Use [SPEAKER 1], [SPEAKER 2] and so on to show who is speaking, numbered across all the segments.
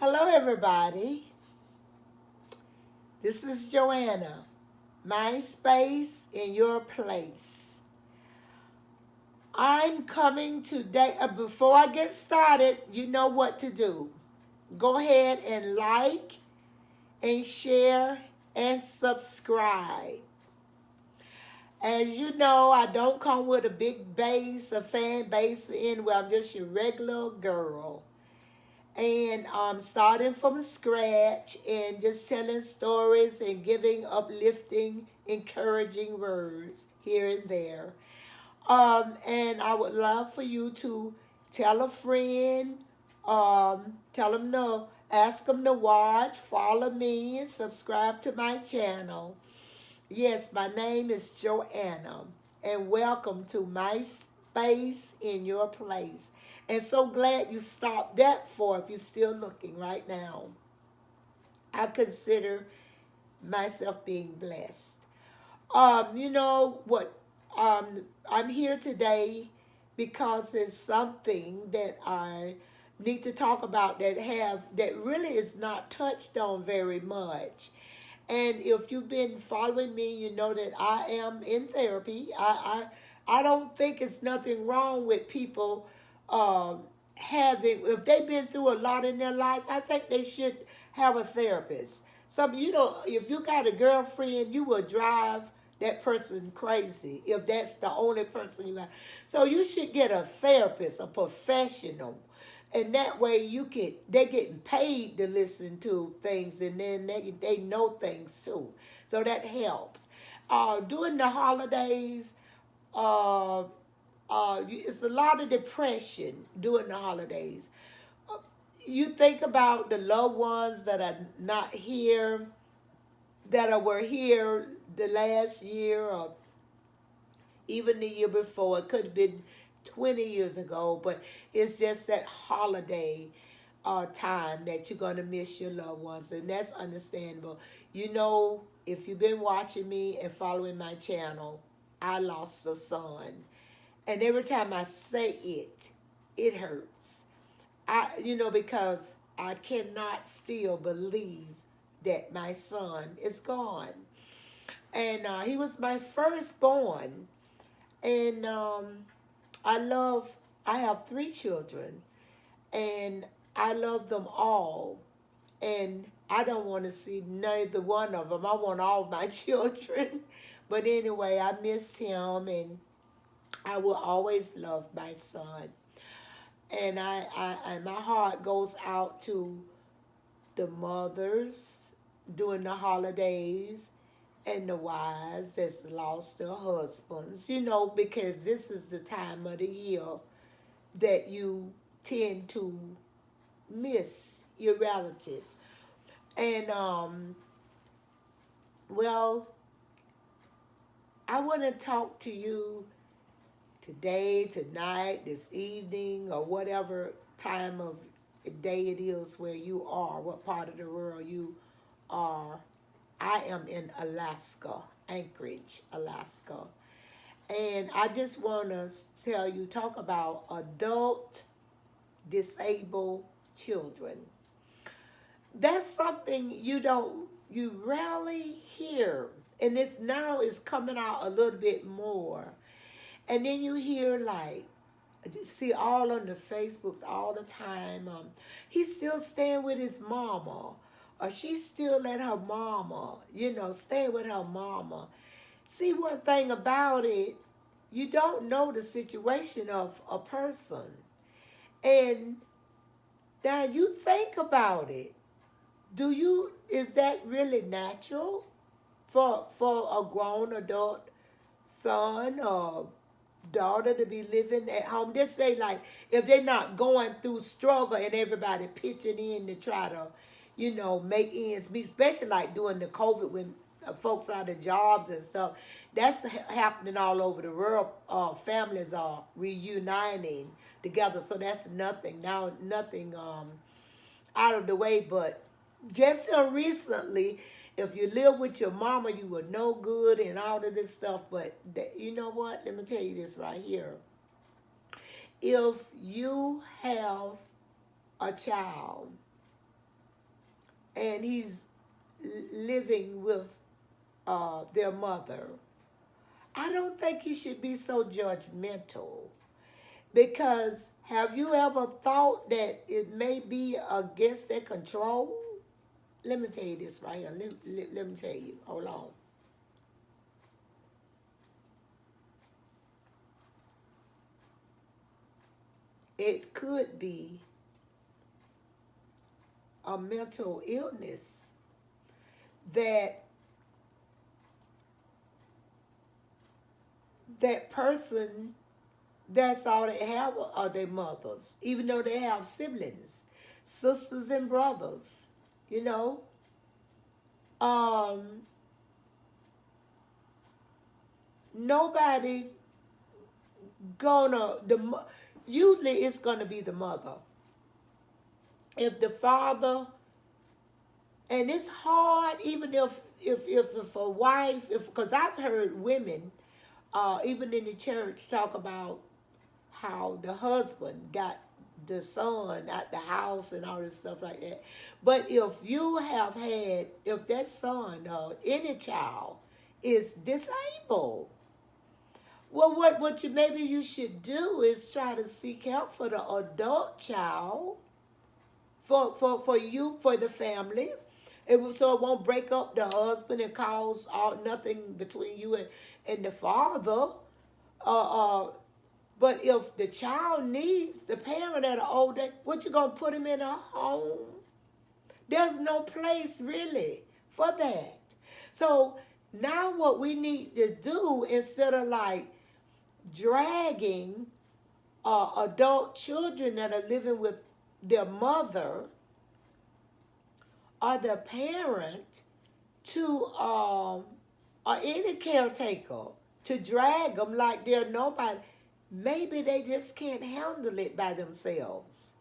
[SPEAKER 1] Hello, everybody. This is Joanna. My space in your place. I'm coming today. Before I get started, you know what to do. Go ahead and like and share and subscribe. As you know, I don't come with a big base, a fan base, anywhere. I'm just your regular girl. And starting from scratch and just telling stories and giving uplifting, encouraging words here and there. And I would love for you to tell a friend, tell them no, ask them to watch, follow me, and subscribe to my channel. Yes, my name is Joanna, and welcome to my space in your place. And so glad you stopped that for if you're still looking right now. I consider myself being blessed. You know what? I'm here today because it's something that I need to talk about that really is not touched on very much. And if you've been following me, you know that I am in therapy. I don't think it's nothing wrong with people um, having, if they've been through a lot in their life, I think they should have a therapist. Some, you know, if you got a girlfriend, you will drive that person crazy if that's the only person you have. So you should get a therapist, a professional, and that way they're getting paid to listen to things, and then they know things too, so that helps. During the holidays, uh, it's a lot of depression during the holidays. Uh, you think about the loved ones that are not here, were here the last year or even the year before. It could have been 20 years ago, but it's just that holiday time that you're going to miss your loved ones, and that's understandable. You know, if you've been watching me and following my channel, I lost a son. And every time I say it, it hurts. Because I cannot still believe that my son is gone. And he was my firstborn. And I love, I have three children, and I love them all. And I don't want to see neither one of them. I want all my children. But anyway, I missed him, and I will always love my son. And my heart goes out to the mothers during the holidays and the wives that's lost their husbands, because this is the time of the year that you tend to miss your relative. And well, I want to talk to you today, tonight, this evening, or whatever time of day it is where you are, what part of the world you are. I am in Alaska, Anchorage, Alaska. And I just want to talk about adult disabled children. That's something you rarely hear. And it's now is coming out a little bit more. And then you hear see all on the Facebooks all the time. He's still staying with his mama, or she's still at her mama. Staying with her mama. See, one thing about it, you don't know the situation of a person, and now you think about it. Do you? Is that really natural for a grown adult son or daughter to be living at home? Just say like if they're not going through struggle and everybody pitching in to try to, make ends meet, especially like during the COVID when folks out of jobs and stuff. That's happening all over the world. Families are reuniting together, so that's nothing out of the way. But just recently, if you live with your mama, you were no good and all of this stuff. But you know what? Let me tell you this right here. If you have a child and he's living with their mother. I don't think you should be so judgmental, because have you ever thought that it may be against their control? Let me tell you this right here. Let me tell you. Hold on. It could be a mental illness that that person, that's all they have are their mothers, even though they have siblings, sisters and brothers, you know. Um, Nobody gonna usually it's gonna be the mother. If the father, and it's hard, even if a wife, if because I've heard women, even in the church, talk about how the husband got the son at the house and all this stuff like that. But if you have had, if that son or any child is disabled, well, what you maybe you should do is try to seek help for the adult child, for you, for the family. So it won't break up the husband and cause all nothing between you and the father. Uh, uh, but if the child needs the parent at an older, what you gonna put him in a home? There's no place really for that. So now what we need to do, instead of like dragging adult children that are living with their mother or their parent to or any caretaker, to drag them like they're nobody. Maybe they just can't handle it by themselves.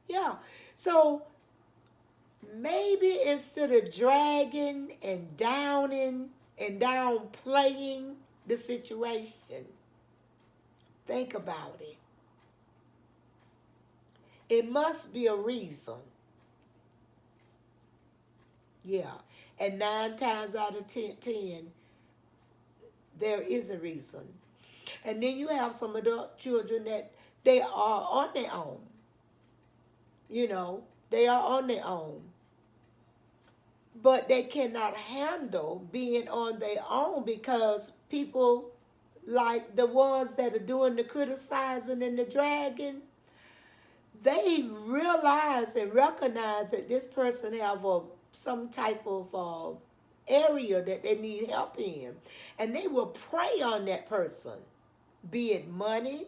[SPEAKER 1] Yeah. So maybe instead of dragging and downing and downplaying the situation, think about it. It must be a reason. Yeah. And 9 times out of ten, there is a reason. And then you have some adult children that they are on their own. You know, they are on their own. But they cannot handle being on their own because people like the ones that are doing the criticizing and the dragging, they realize and recognize that this person have some type of area that they need help in, and they will prey on that person, be it money,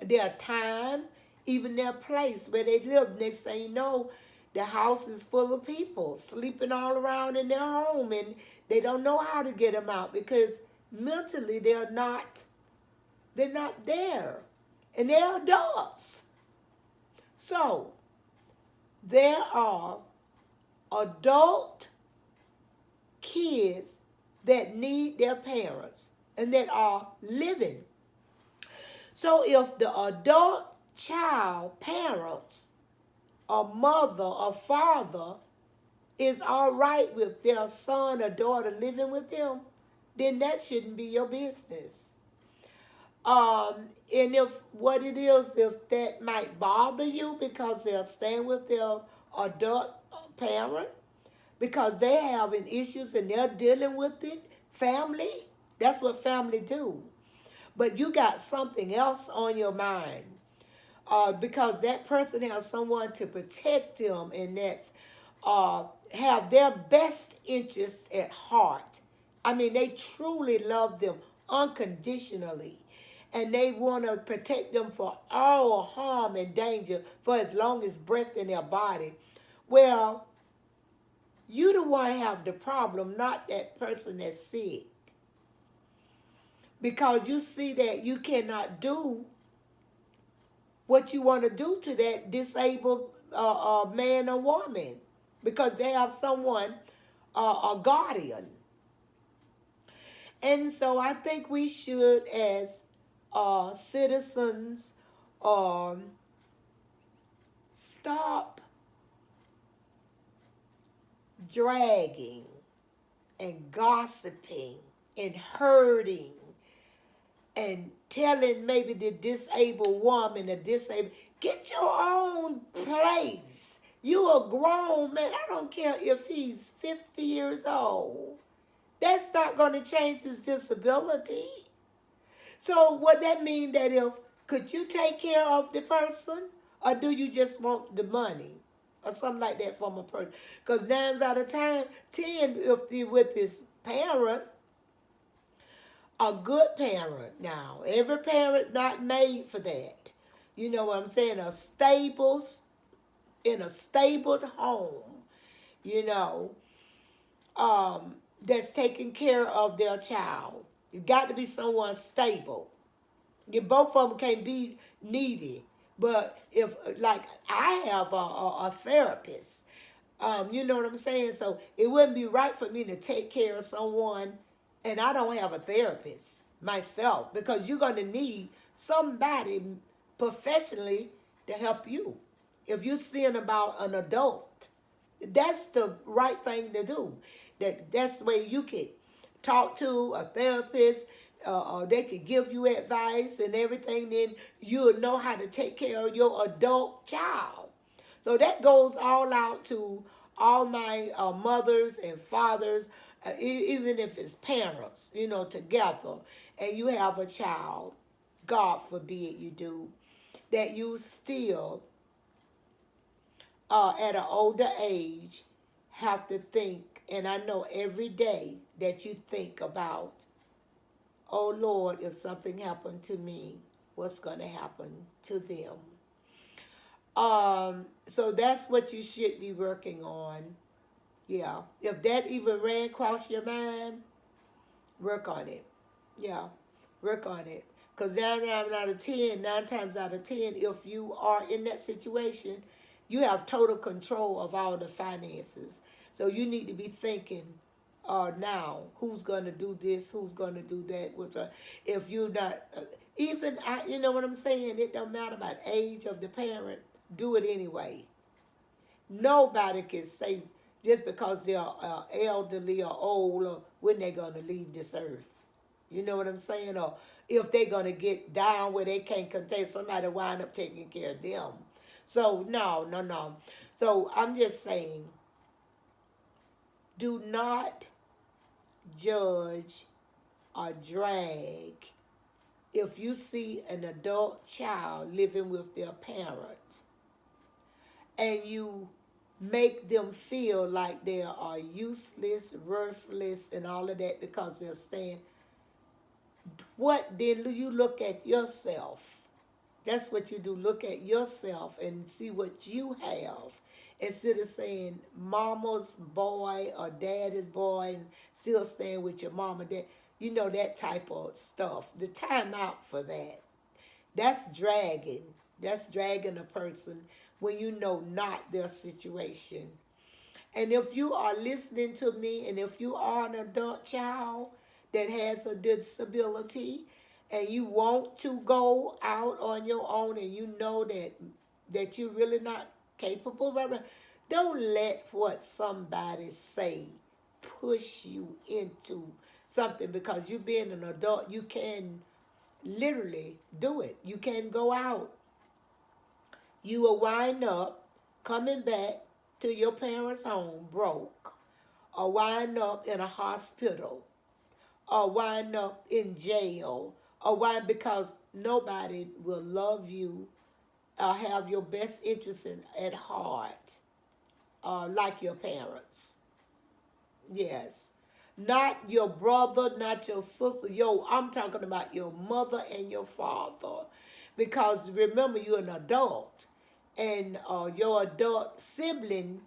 [SPEAKER 1] their time, even their place where they live. Next thing you know, the house is full of people sleeping all around in their home, and they don't know how to get them out because mentally they're not there, and they're adults. So there are adult kids that need their parents and that are living. So if the adult child parents or mother or father is all right with their son or daughter living with them, then that shouldn't be your business. And if what it is, if that might bother you because they're staying with their adult parent, because they're having issues and they're dealing with it, family, that's what family do. But you got something else on your mind, because that person has someone to protect them, and that's have their best interest at heart. I mean, they truly love them unconditionally, and they want to protect them for all harm and danger for as long as breath in their body. Well, you the one have the problem, not that person that's sick. Because you see that you cannot do what you want to do to that disabled man or woman, because they have someone, a guardian. And so I think we should, as citizens, stop dragging and gossiping and hurting and telling maybe the disabled woman or disabled, get your own place. You a grown man. I don't care if he's 50 years old. That's not going to change his disability. So what that mean that if, could you take care of the person or do you just want the money? Or something like that from a person. Because 9 out of 10, if they with his parent, a good parent now. Every parent not made for that. You know what I'm saying? In a stable home, you know, that's taking care of their child. It got to be someone stable. You both of them can't be needy. But if, like, I have a therapist, you know what I'm saying? So it wouldn't be right for me to take care of someone and I don't have a therapist myself because you're going to need somebody professionally to help you. If you're seeing about an adult, that's the right thing to do. That's the way you could talk to a therapist, or they could give you advice and everything. Then you'll know how to take care of your adult child. So that goes all out to all my mothers and fathers, even if it's parents, you know, together, and you have a child, God forbid you do, that you still, at an older age, have to think, and I know every day that you think about, oh Lord, if something happened to me, what's going to happen to them? So that's what you should be working on. Yeah. If that even ran across your mind, work on it. Yeah. Work on it. Because 9 times out of 10, if you are in that situation, you have total control of all the finances. So you need to be thinking now, who's going to do this, who's going to do that. If you're not, you know what I'm saying? It don't matter about age of the parent. Do it anyway. Nobody can say just because they're elderly or old or when they're going to leave this earth. You know what I'm saying? Or if they're going to get down where they can't contain, somebody wind up taking care of them. So, no. So, I'm just saying, do not judge or drag if you see an adult child living with their parent and you make them feel like they are useless, worthless, and all of that because they're staying. What then you look at yourself? That's what you do. Look at yourself and see what you have. Instead of saying mama's boy or daddy's boy and still staying with your mama, dad, you know, that type of stuff. The time out for that. That's dragging. That's dragging a person when you know not their situation. And if you are listening to me and if you are an adult child that has a disability and you want to go out on your own and you know that you're really not capable, don't let what somebody say push you into something because you being an adult, you can literally do it. You can go out. You will wind up coming back to your parents' home broke, or wind up in a hospital, or wind up in jail, or why? Because nobody will love you or have your best interest at heart, like your parents. Yes. Not your brother, not your sister. I'm talking about your mother and your father. Because remember, you're an adult. And your adult sibling,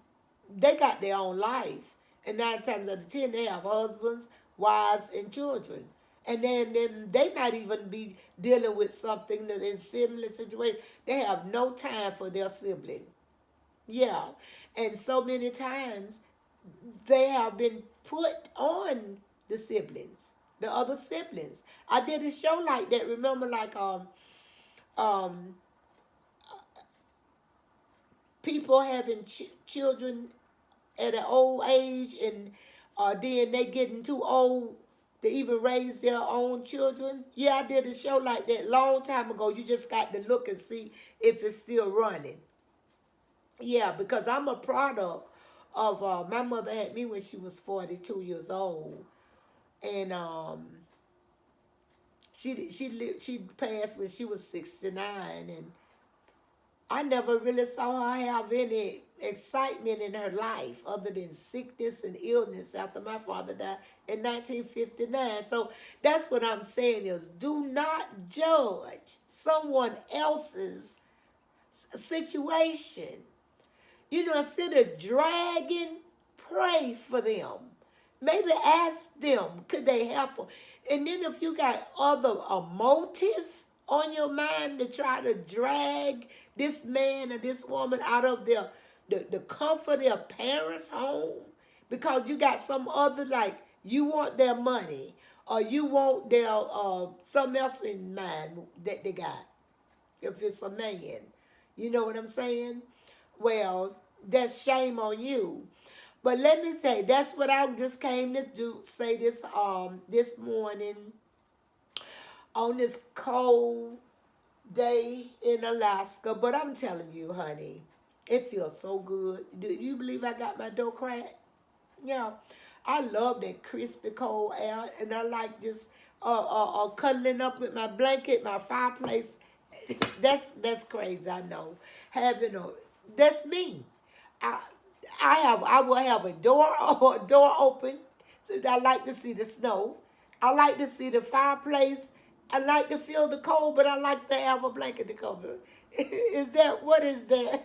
[SPEAKER 1] they got their own life. And 9 times out of 10, they have husbands, wives, and children. And then they might even be dealing with something that is similar situation. They have no time for their sibling. Yeah. And so many times they have been put on the siblings, the other siblings. I did a show like that. Remember, like um people having children at an old age, and then they getting too old to even raise their own children. Yeah, I did a show like that long time ago. You just got to look and see if it's still running. Yeah, because I'm a product of my mother had me when she was 42 years old, and she passed when she was 69, and I never really saw her have any excitement in her life other than sickness and illness after my father died in 1959. So that's what I'm saying is do not judge someone else's situation. Instead of dragging, pray for them. Maybe ask them, could they help them? And then if you got other a motive on your mind to try to drag this man or this woman out of the comfort of their parents' home because you got some other, like you want their money or you want their something else in mind that they got, if it's a man. You know what I'm saying? Well, that's shame on you. But let me say, that's what I just came to do. Say this morning on this cold day in Alaska. But I'm telling you, honey, it feels so good. Do you believe I got my door cracked? Yeah, I love that crispy cold air, and I like just cuddling up with my blanket, my fireplace. That's crazy. I know having a that's me. I I will have a door or a door open. So I like to see the snow. I like to see the fireplace. I like to feel the cold, but I like to have a blanket to cover. Is that what is that?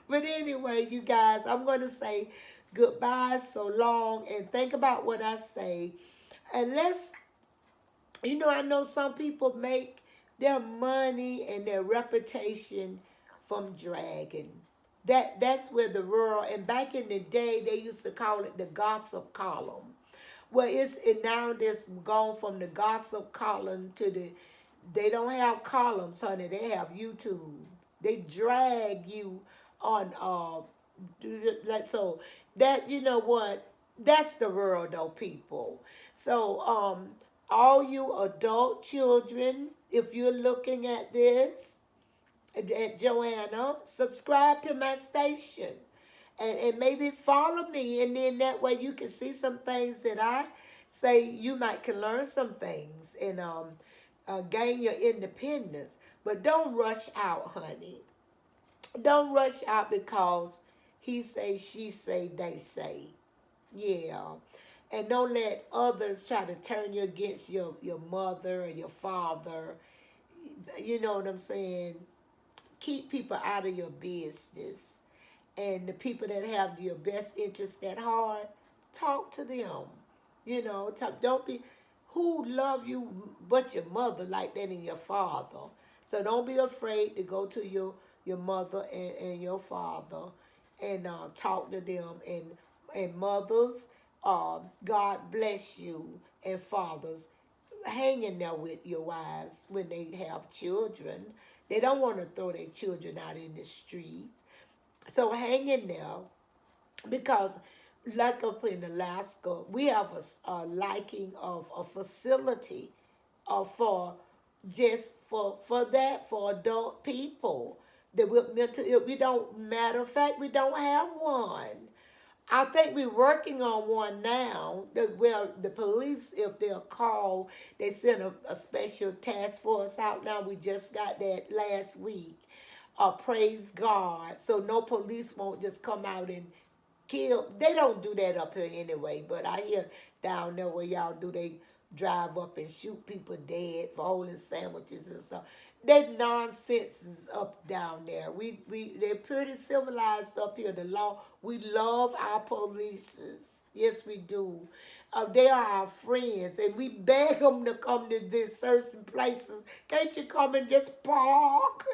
[SPEAKER 1] But anyway, you guys, I'm going to say goodbye so long and think about what I say. And I know some people make their money and their reputation from dragging. That's where the rural, and back in the day they used to call it the gossip column. Well, it's and now it's gone from the gossip column to they don't have columns, honey. They have YouTube. They drag you on like so that you know what? That's the world though, people. So all you adult children, if you're looking at this, at Joanna, subscribe to my station and maybe follow me, and then that way you can see some things that I say. You might can learn some things and gain your independence. But don't rush out, honey. Don't rush out because he say, she say, they say. Yeah. And don't let others try to turn you against your mother or your father. You know what I'm saying? Keep people out of your business. And the people that have your best interest at heart, talk to them. Don't be who love you but your mother like that and your father. So don't be afraid to go to your mother and your father and talk to them. And mothers, God bless you. And fathers, hang in there with your wives when they have children. They don't want to throw their children out in the streets. So hang in there because, like up in Alaska, we have a liking of a facility for just for that for adult people. That we mental. We don't. Matter of fact, we don't have one. I think we're working on one now. Where the police, if they're called, they send a special task force out now. We just got that last week. Praise God. So no police won't just come out and kill. They don't do that up here anyway. But I hear down there where y'all do, they drive up and shoot people dead for holding sandwiches and stuff. That nonsense is up down there. They're pretty civilized up here. The law. We love our polices. Yes, we do. They are our friends, and we beg them to come to these certain places. Can't you come and just park?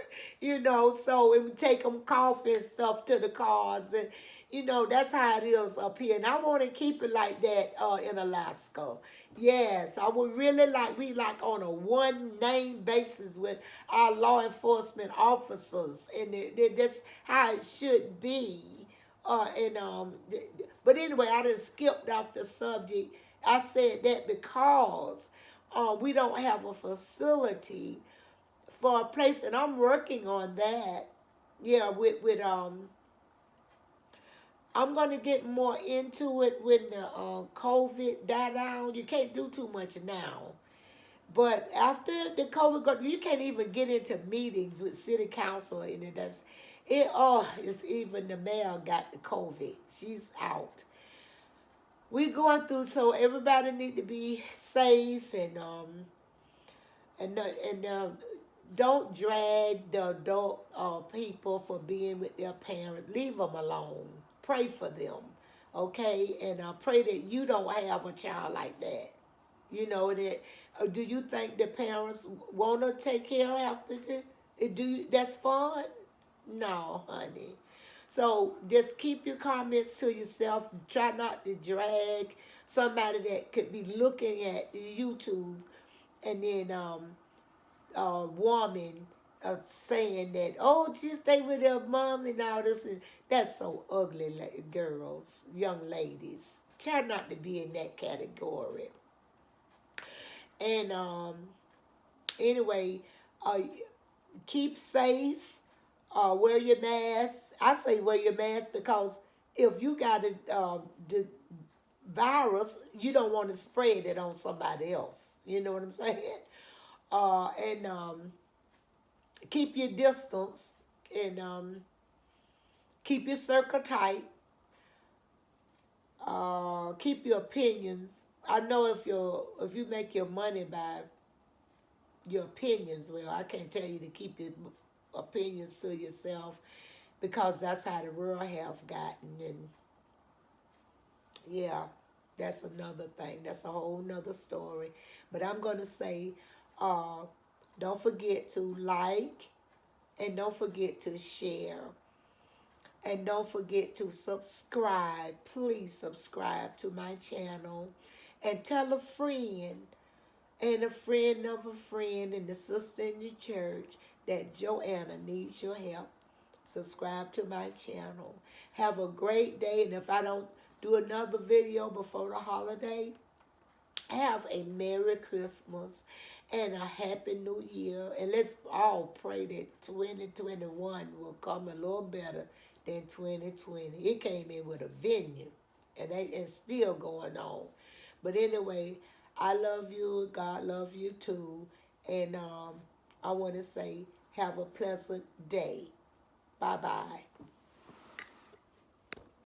[SPEAKER 1] So and we take them coffee and stuff to the cars, and that's how it is up here. And I want to keep it like that in Alaska. Yes, I would really we like on a one name basis with our law enforcement officers, and that's how it should be. But anyway, I just skipped off the subject. I said that because we don't have a facility for a place, and I'm working on that. Yeah, with. I'm gonna get more into it when the COVID die down. You can't do too much now, but after the COVID go, you can't even get into meetings with city council, and that's it. Oh, it's even the mayor got the COVID. She's out. We going through, so everybody need to be safe and don't drag the adult people for being with their parents. Leave them alone. Pray for them, okay? And pray that you don't have a child like that. You know that. Do you think the parents want to take care after the? Do you, that's fun? No, honey. So just keep your comments to yourself. Try not to drag somebody that could be looking at YouTube and then woman saying that, oh, she stay with her mom and all this. And that's so ugly, girls, young ladies. Try not to be in that category. And anyway, uh, keep safe. Wear your mask. I say wear your mask because if you got the virus, you don't want to spread it on somebody else. You know what I'm saying? And keep your distance and keep your circle tight. Keep your opinions. I know if you make your money by your opinions, well, I can't tell you to keep your opinions to yourself because that's how the world have gotten. And yeah, that's another thing. That's a whole nother story. But I'm gonna say, uh, don't forget to like and don't forget to share. And don't forget to subscribe. Please subscribe to my channel and tell a friend and a friend of a friend and a sister in your church that Joanna needs your help. Subscribe to my channel. Have a great day. And if I don't do another video before the holiday, have a Merry Christmas and a Happy New Year. And let's all pray that 2021 will come a little better than 2020. It came in with a venue, and it's still going on. But anyway, I love you. God love you too. And I want to say, have a pleasant day. Bye bye.